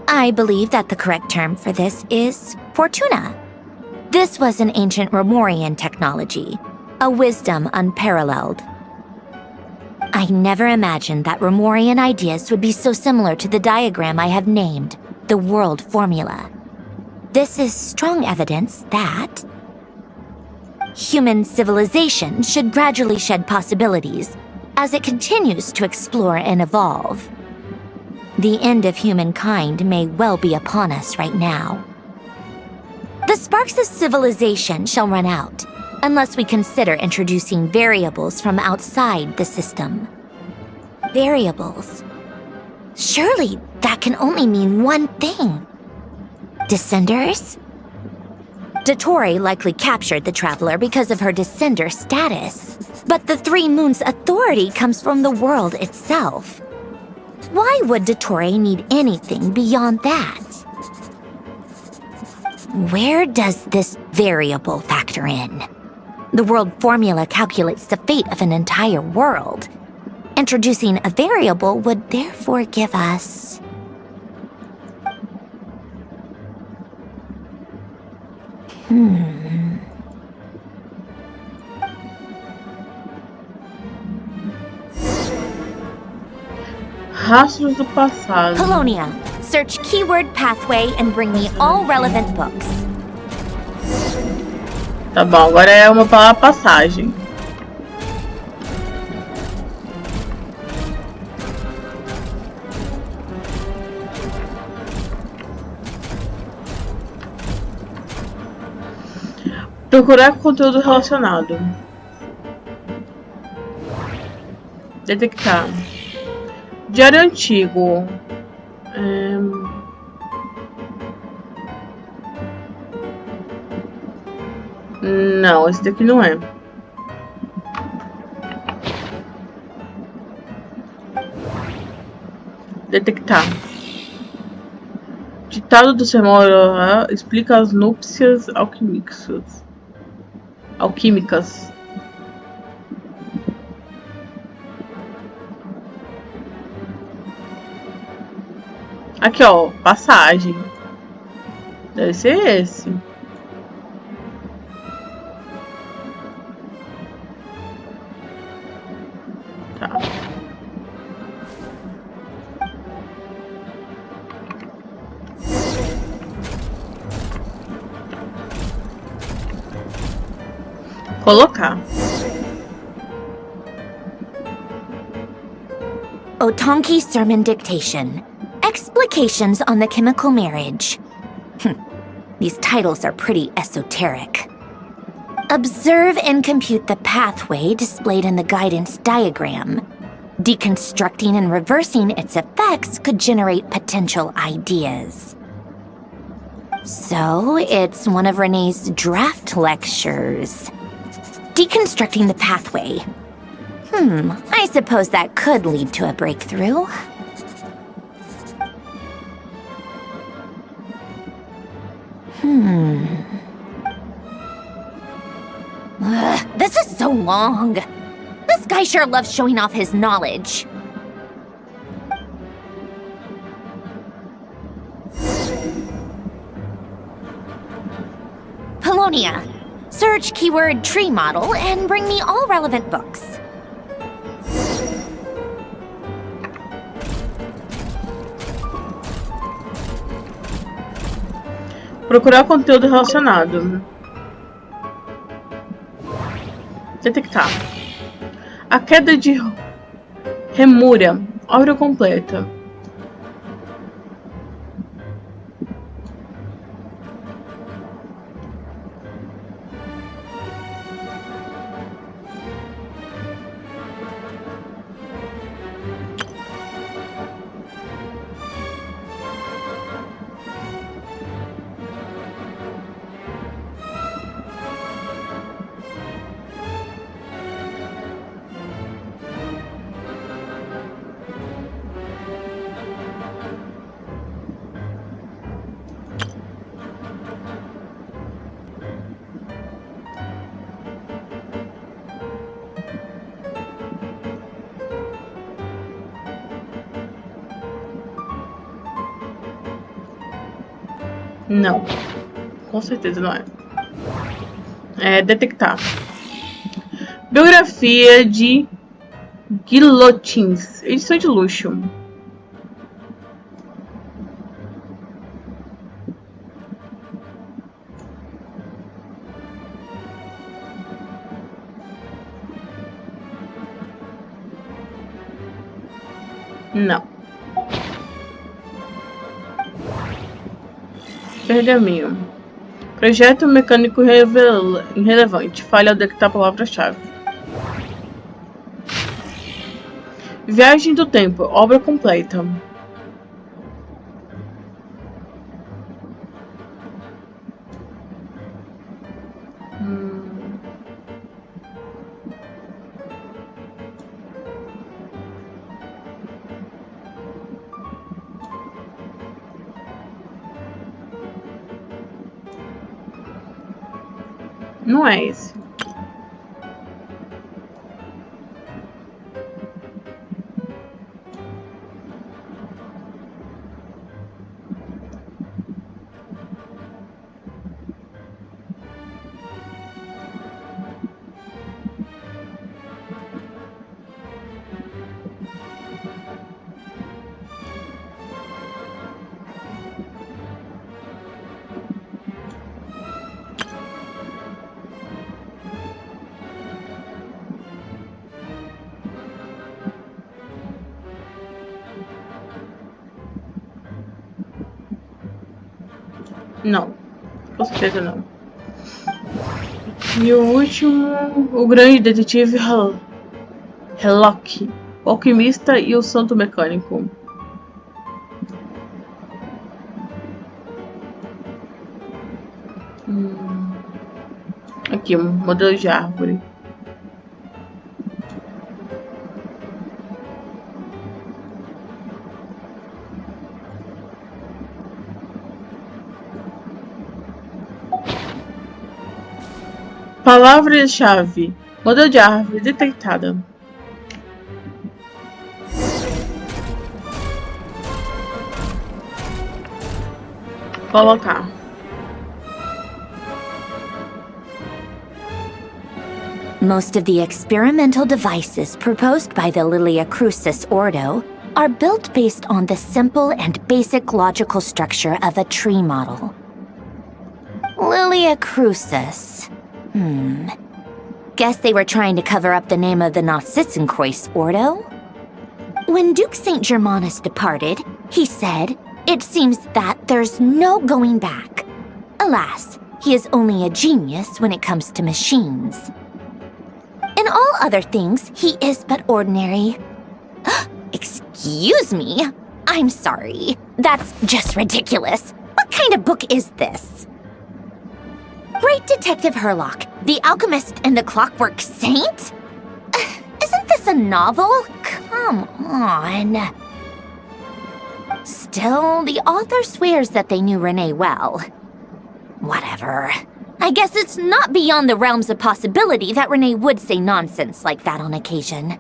I believe that the correct term for this is Fortuna. This was an ancient Romorian technology, a wisdom unparalleled. I never imagined that Romorian ideas would be so similar to the diagram I have named, the world formula. This is strong evidence that human civilization should gradually shed possibilities as it continues to explore and evolve. The end of humankind may well be upon us right now. The sparks of civilization shall run out, unless we consider introducing variables from outside the system. Variables. Surely that can only mean one thing. Descenders? Dottore likely captured the traveler because of her descender status. But the Three Moons' authority comes from the world itself. Why would Dottore need anything beyond that? Where does this variable factor in? The world formula calculates the fate of an entire world. Introducing a variable would therefore give us... Rastros do passado. Polonia, search keyword pathway and bring me all relevant books. Tá bom, agora é uma palavra passagem. Procurar conteúdo relacionado. Detectar. Diário antigo. Não, esse daqui não é. Detectar. Ditado do sermão explica as núpcias alquímicas. Aqui, ó, passagem. Deve ser esse. Tá. Colocar. Otonki Sermon Dictation. Explications on the Chemical Marriage. These titles are pretty esoteric. Observe and compute the pathway displayed in the guidance diagram. Deconstructing and reversing its effects could generate potential ideas. So, it's one of Renee's draft lectures. Deconstructing the pathway. I suppose that could lead to a breakthrough. This is so long. This guy sure loves showing off his knowledge. Polonia, search keyword tree model and bring me all relevant books. Procurar conteúdo relacionado. Detectar. A queda de Remúria. Obra completa. Não. Com certeza não é. Detectar. Biografia de Guillotines. Edição de luxo. Não. Pergaminho. Projeto mecânico irrelevante. Falha ao detectar a palavra-chave. Viagem do tempo. Obra completa. Não é esse. Não, com certeza não. E o último, o grande detetive Hellock, o alquimista e o santo mecânico. Aqui, um modelo de árvore. Palavra-chave. Modelo de árvore detectada. Colocar. Most of the experimental devices proposed by the Lilia Crucis Ordo are built based on the simple and basic logical structure of a tree model. Lilia Crucis. Guess they were trying to cover up the name of the Narcissenkois Ordo? When Duke St. Germanus departed, he said, "It seems that there's no going back." Alas, he is only a genius when it comes to machines. In all other things, he is but ordinary. Excuse me? I'm sorry. That's just ridiculous. What kind of book is this? Great Detective Herlock, the Alchemist and the Clockwork Saint? Isn't this a novel? Come on. Still, the author swears that they knew Renee well. Whatever. I guess it's not beyond the realms of possibility that Renee would say nonsense like that on occasion.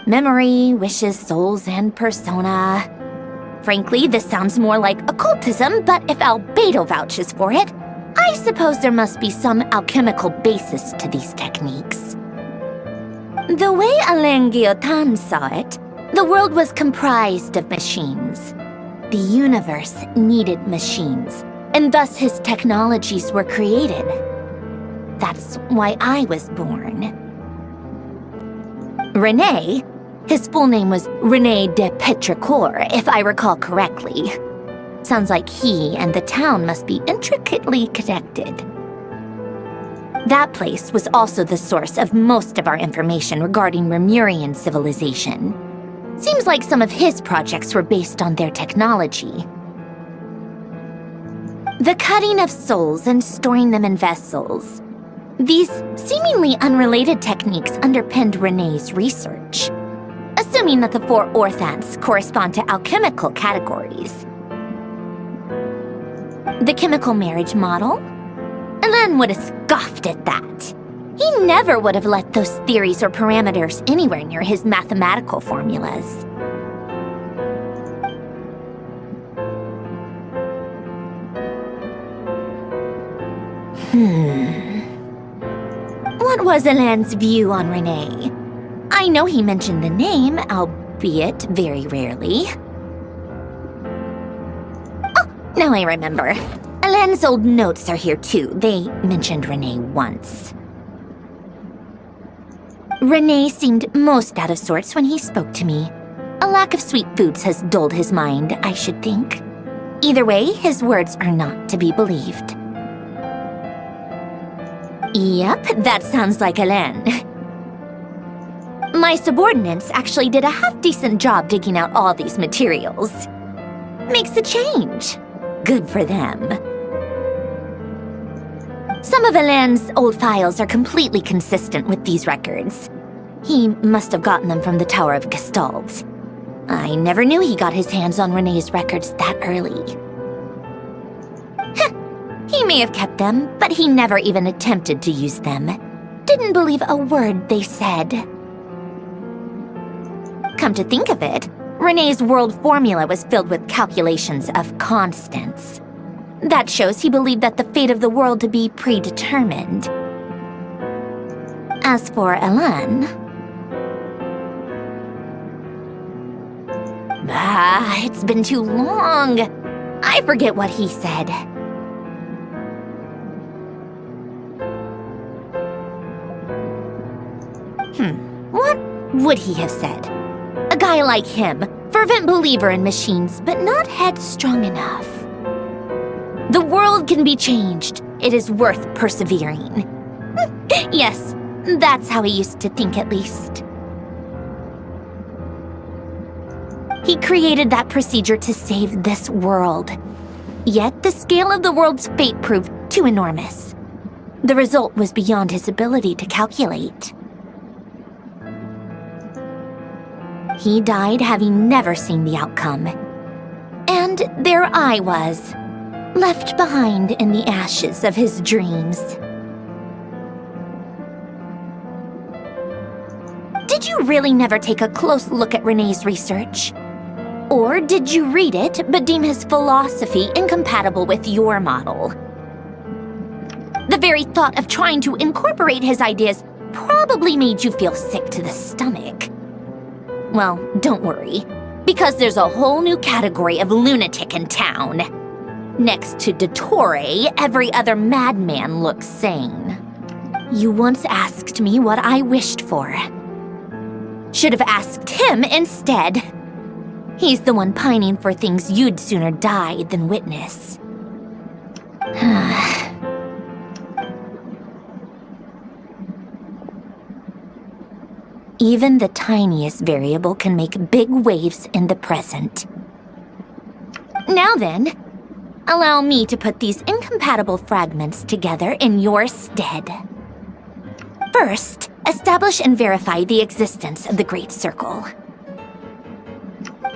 Memory, wishes, souls, and persona. Frankly, this sounds more like occultism, but if Albedo vouches for it, I suppose there must be some alchemical basis to these techniques. The way Alain Guillotin saw it, the world was comprised of machines. The universe needed machines, and thus his technologies were created. That's why I was born. René, his full name was René de Petrichor, if I recall correctly. Sounds like he and the town must be intricately connected. That place was also the source of most of our information regarding Remurian civilization. Seems like some of his projects were based on their technology. The cutting of souls and storing them in vessels. These seemingly unrelated techniques underpinned René's research, assuming that the 4 orthants correspond to alchemical categories. The chemical marriage model? Alain would have scoffed at that. He never would have let those theories or parameters anywhere near his mathematical formulas. What was Alain's view on René? I know he mentioned the name, albeit very rarely. Now I remember. Alain's old notes are here too. They mentioned René once. René seemed most out of sorts when he spoke to me. A lack of sweet foods has dulled his mind, I should think. Either way, his words are not to be believed. Yep, that sounds like Hélène. My subordinates actually did a half-decent job digging out all these materials. Makes a change. Good for them. Some of Hélène's old files are completely consistent with these records. He must have gotten them from the Tower of Gestalt. I never knew he got his hands on René's records that early. He may have kept them, but he never even attempted to use them. Didn't believe a word they said. Come to think of it, René's world formula was filled with calculations of constants. That shows he believed that the fate of the world to be predetermined. As for Hélène... it's been too long. I forget what he said. What would he have said? A guy like him, fervent believer in machines, but not headstrong enough. The world can be changed. It is worth persevering. Yes, that's how he used to think at least. He created that procedure to save this world. Yet the scale of the world's fate proved too enormous. The result was beyond his ability to calculate. He died having never seen the outcome. And there I was, left behind in the ashes of his dreams. Did you really never take a close look at René's research? Or did you read it but deem his philosophy incompatible with your model? The very thought of trying to incorporate his ideas probably made you feel sick to the stomach. Well, don't worry, because there's a whole new category of lunatic in town. Next to Dottore, every other madman looks sane. You once asked me what I wished for. Should have asked him instead. He's the one pining for things you'd sooner die than witness. Even the tiniest variable can make big waves in the present. Now then, allow me to put these incompatible fragments together in your stead. First, establish and verify the existence of the Great Circle.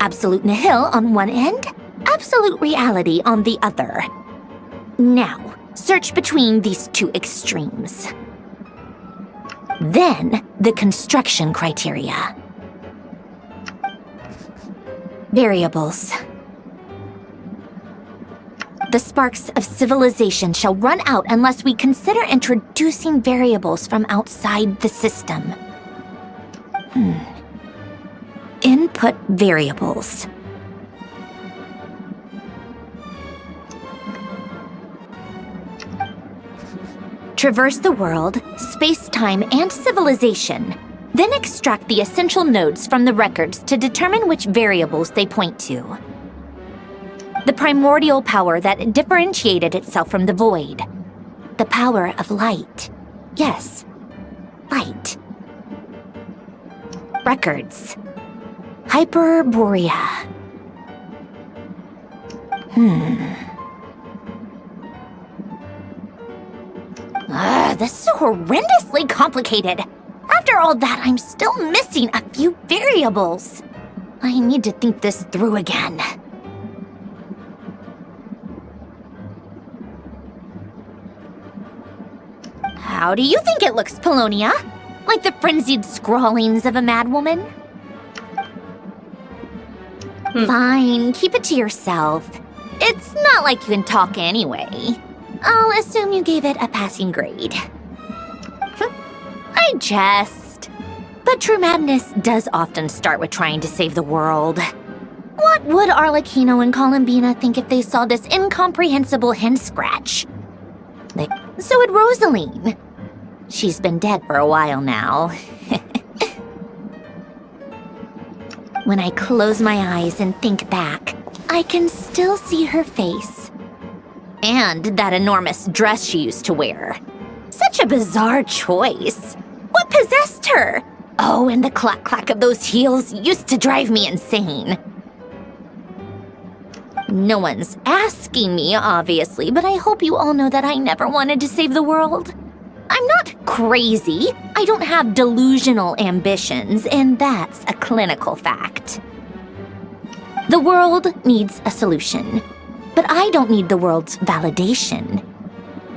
Absolute nihil on one end, absolute reality on the other. Now, search between these two extremes. Then, the construction criteria. Variables. The sparks of civilization shall run out unless we consider introducing variables from outside the system. Input variables. Traverse the world, space-time, and civilization, then extract the essential nodes from the records to determine which variables they point to. The primordial power that differentiated itself from the void. The power of light. Yes, light. Records. Hyperborea. This is horrendously complicated. After all that, I'm still missing a few variables. I need to think this through again. How do you think it looks, Polonia? Like the frenzied scrawlings of a madwoman? Fine, keep it to yourself. It's not like you can talk anyway. I'll assume you gave it a passing grade. I jest. But true madness does often start with trying to save the world. What would Arlecchino and Columbina think if they saw this incomprehensible hen scratch? So would Rosaline. She's been dead for a while now. When I close my eyes and think back, I can still see her face. And that enormous dress she used to wear. Such a bizarre choice. What possessed her? Oh, and the clack-clack of those heels used to drive me insane. No one's asking me, obviously, but I hope you all know that I never wanted to save the world. I'm not crazy. I don't have delusional ambitions, and that's a clinical fact. The world needs a solution, but I don't need the world's validation.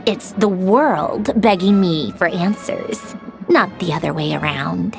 It's the world begging me for answers, not the other way around.